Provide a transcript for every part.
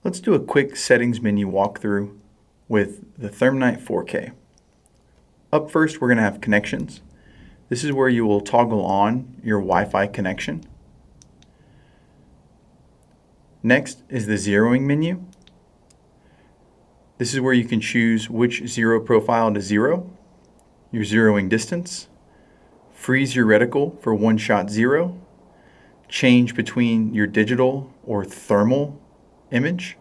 Let's do a quick settings menu walkthrough with the ThermNight 4K. Up first, we're going to have connections. This is where you will toggle on your Wi-Fi connection. Next is the zeroing menu. This is where you can choose which zero profile to zero, your zeroing distance, freeze your reticle for one-shot zero, change between your digital or thermal image,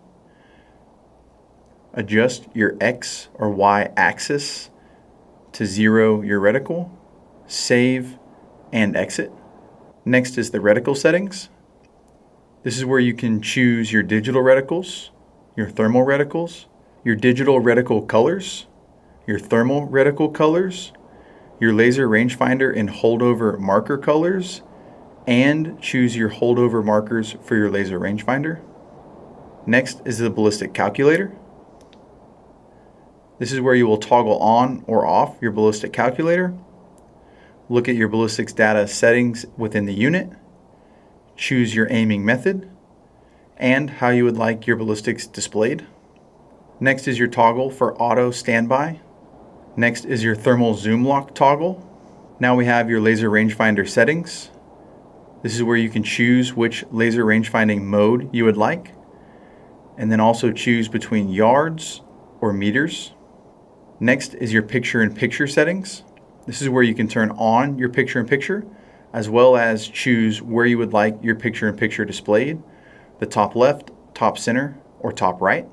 adjust your X or Y axis to zero your reticle, save and exit. Next is the reticle settings. This is where you can choose your digital reticles, your thermal reticles, your digital reticle colors, your thermal reticle colors, your laser rangefinder and holdover marker colors, and choose your holdover markers for your laser rangefinder. Next is the ballistic calculator. This is where you will toggle on or off your ballistic calculator, look at your ballistics data settings within the unit, choose your aiming method, and how you would like your ballistics displayed. Next is your toggle for auto standby. Next is your thermal zoom lock toggle. Now we have your laser rangefinder settings. This is where you can choose which laser rangefinding mode you would like, and then also choose between yards or meters. Next is your picture-in-picture settings. This is where you can turn on your picture-in-picture, as well as choose where you would like your picture-in-picture displayed, the top left, top center, or top right.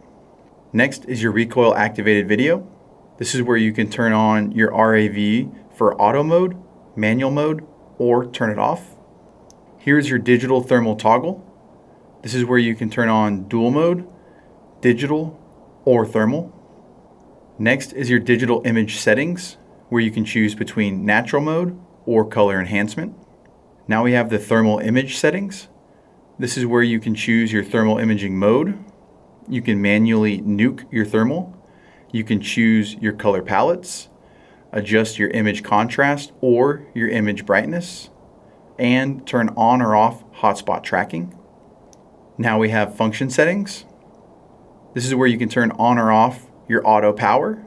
Next is your recoil activated video. This is where you can turn on your RAV for auto mode, manual mode, or turn it off. Here's your digital thermal toggle. This is where you can turn on dual mode, digital, or thermal. Next is your digital image settings, where you can choose between natural mode or color enhancement. Now we have the thermal image settings. This is where you can choose your thermal imaging mode. You can manually nuke your thermal. You can choose your color palettes, adjust your image contrast or your image brightness, and turn on or off hotspot tracking. Now we have function settings. This is where you can turn on or off your auto power,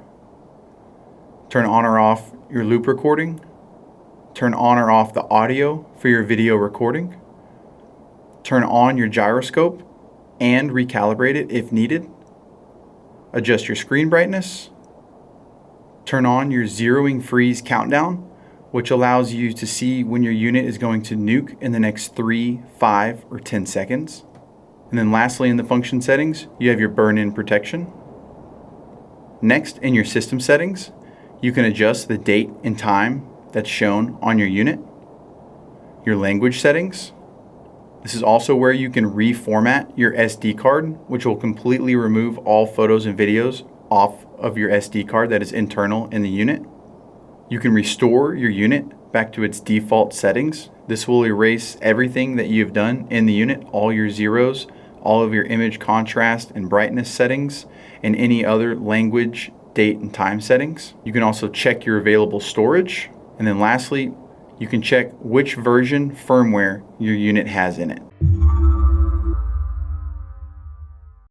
turn on or off your loop recording, turn on or off the audio for your video recording, turn on your gyroscope and recalibrate it if needed, adjust your screen brightness, turn on your zeroing freeze countdown, which allows you to see when your unit is going to nuke in the next 3, 5, or 10 seconds. And then lastly, in the function settings, you have your burn-in protection. Next, in your system settings, you can adjust the date and time that's shown on your unit. Your language settings. This is also where you can reformat your SD card, which will completely remove all photos and videos off of your SD card that is internal in the unit. You can restore your unit back to its default settings. This will erase everything that you've done in the unit, all your zeros, all of your image contrast and brightness settings, and any other language, date, and time settings. You can also check your available storage. And then lastly, you can check which version firmware your unit has in it.